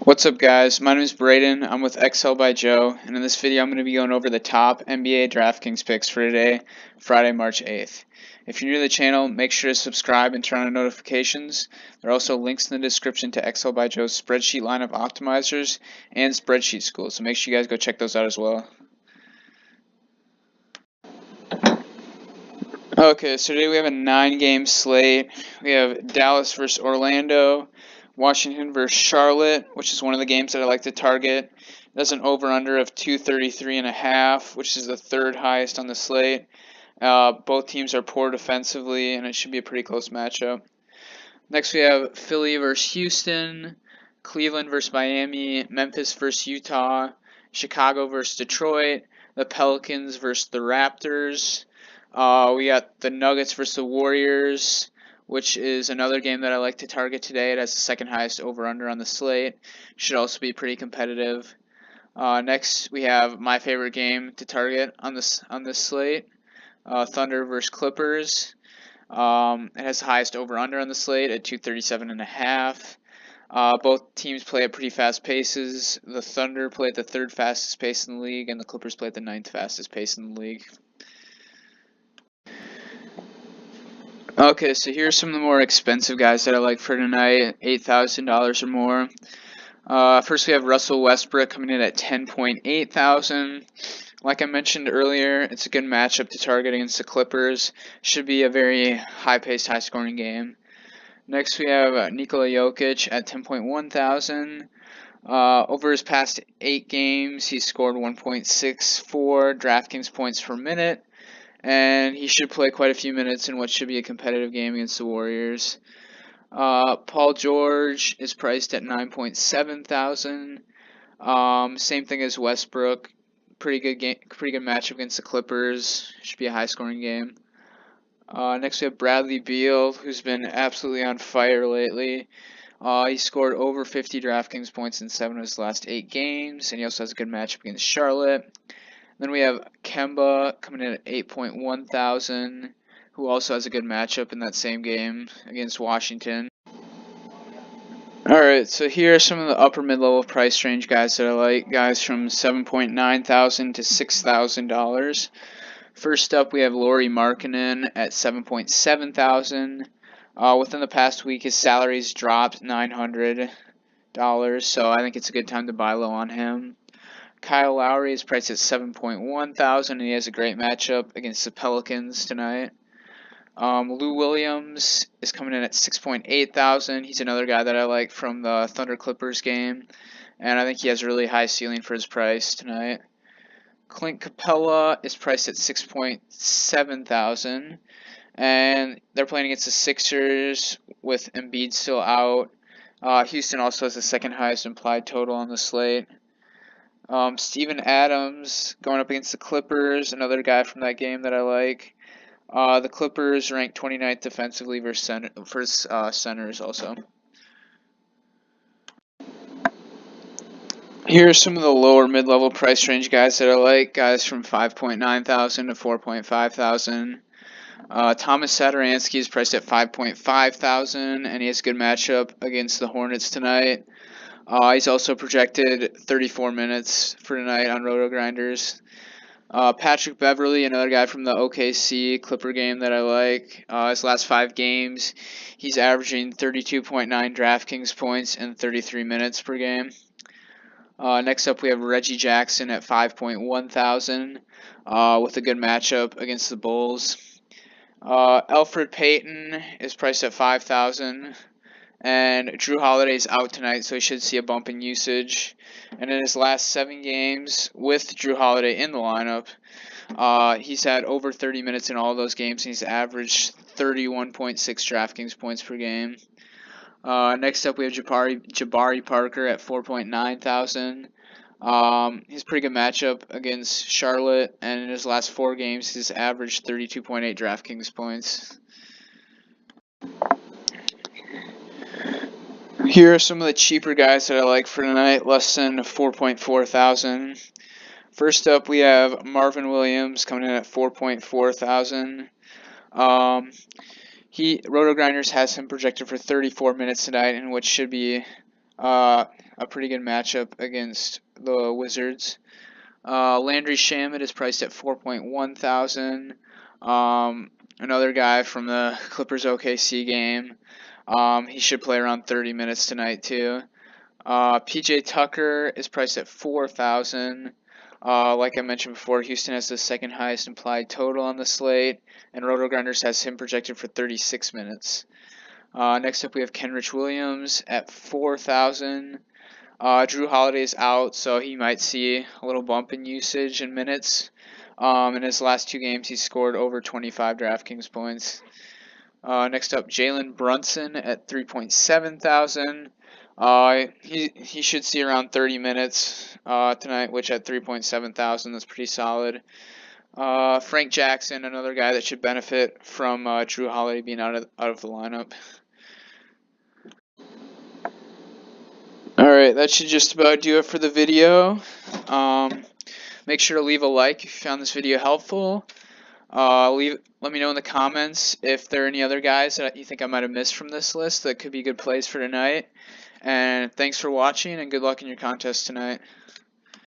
What's up guys, my name is Braeden, I'm with XL by Joe, and in this video I'm going to be going over the top NBA Draftkings picks for today, Friday, March 8th. If you're new to the channel, make sure to subscribe and turn on notifications. There are also links in the description to XL by Joe's spreadsheet lineup optimizers and spreadsheet school, so make sure you guys go check those out as well. Okay, so today we have a 9-game slate. We have Dallas versus Orlando, Washington versus Charlotte, which is one of the games that I like to target. That's an over-under of 233.5, which is the third highest on the slate. Both teams are poor defensively, and it should be a pretty close matchup. Next we have Philly versus Houston, Cleveland versus Miami, Memphis versus Utah, Chicago versus Detroit, the Pelicans versus the Raptors. We got the Nuggets versus the Warriors, which is another game that I like to target today. It has the second highest over-under on the slate. Should also be pretty competitive. Next, we have my favorite game to target on this slate, Thunder versus Clippers. It has the highest over-under on the slate at 237.5. Both teams play at pretty fast paces. The Thunder play at the third fastest pace in the league, and the Clippers play at the ninth fastest pace in the league. Okay, so here's some of the more expensive guys that I like for tonight, $8,000 or more. First, we have Russell Westbrook coming in at $10,800. Like I mentioned earlier, it's a good matchup to target against the Clippers. Should be a very high-paced, high-scoring game. Next, we have Nikola Jokic at $10,100. Over his past 8 games, he scored 1.64 Draftkings points per minute. And he should play quite a few minutes in what should be a competitive game against the Warriors. Paul George is priced at $9,700. Same thing as Westbrook. Pretty good matchup against the Clippers. Should be a high-scoring game. Next we have Bradley Beal, who's been absolutely on fire lately. He scored over 50 Draftkings points in 7 of his last 8 games, and he also has a good matchup against Charlotte. Then we have Kemba coming in at $8,100, who also has a good matchup in that same game against Washington. Alright, so here are some of the upper mid-level price range guys that I like, guys from $7,900 to $6,000. First up, we have Lauri Markkanen at $7,700. Within the past week, his salary's dropped $900, so I think it's a good time to buy low on him. Kyle Lowry is priced at $7,100, and he has a great matchup against the Pelicans tonight. Lou Williams is coming in at $6,800. He's another guy that I like from the Thunder Clippers game, and I think he has a really high ceiling for his price tonight. Clint Capella is priced at $6,700, and they're playing against the Sixers with Embiid still out. Houston also has the second highest implied total on the slate. Steven Adams going up against the Clippers, another guy from that game that I like. The Clippers ranked 29th defensively versus centers also. Here are some of the lower mid-level price range guys that I like, guys from $5,900 to $4,500. Thomas Satoransky is priced at $5,500, and he has a good matchup against the Hornets tonight. He's also projected 34 minutes for tonight on Roto Grinders. Patrick Beverley, another guy from the OKC Clipper game that I like. His last 5 games, he's averaging 32.9 Draftkings points and 33 minutes per game. Next up, we have Reggie Jackson at $5,100 with a good matchup against the Bulls. Elfrid Payton is priced at $5,000. And Drew Holiday's out tonight, so he should see a bump in usage. And in his last 7 games with Drew Holiday in the lineup, he's had over 30 minutes in all those games, and he's averaged 31.6 Draftkings points per game. Next up, we have Jabari Parker at $4,900. He's a pretty good matchup against Charlotte, and in his last 4 games, he's averaged 32.8 Draftkings points. Here are some of the cheaper guys that I like for tonight, less than $4,400. First up, we have Marvin Williams coming in at $4,400. Roto Grinders has him projected for 34 minutes tonight, in which should be A pretty good matchup against the Wizards. Landry Shamet is priced at 4.1 thousand. Another guy from the Clippers OKC game. He should play around 30 minutes tonight too. PJ Tucker is priced at 4,000. Like I mentioned before, Houston has the second highest implied total on the slate, and RotoGrinders has him projected for 36 minutes. Next up, we have Kenrich Williams at 4,000. Drew Holiday is out, so he might see a little bump in usage and minutes. In his last 2 games, he's scored over 25 Draftkings points. Next up, Jalen Brunson at 3.7 thousand. He should see around 30 minutes tonight, which at 3.7 thousand is pretty solid. Frank Jackson, another guy that should benefit from Drew Holiday being out of the lineup. Alright, that should just about do it for the video. Make sure to leave a like if you found this video helpful. Let me know in the comments if there are any other guys that you think I might have missed from this list that could be good plays for tonight. And thanks for watching, and good luck in your contest tonight.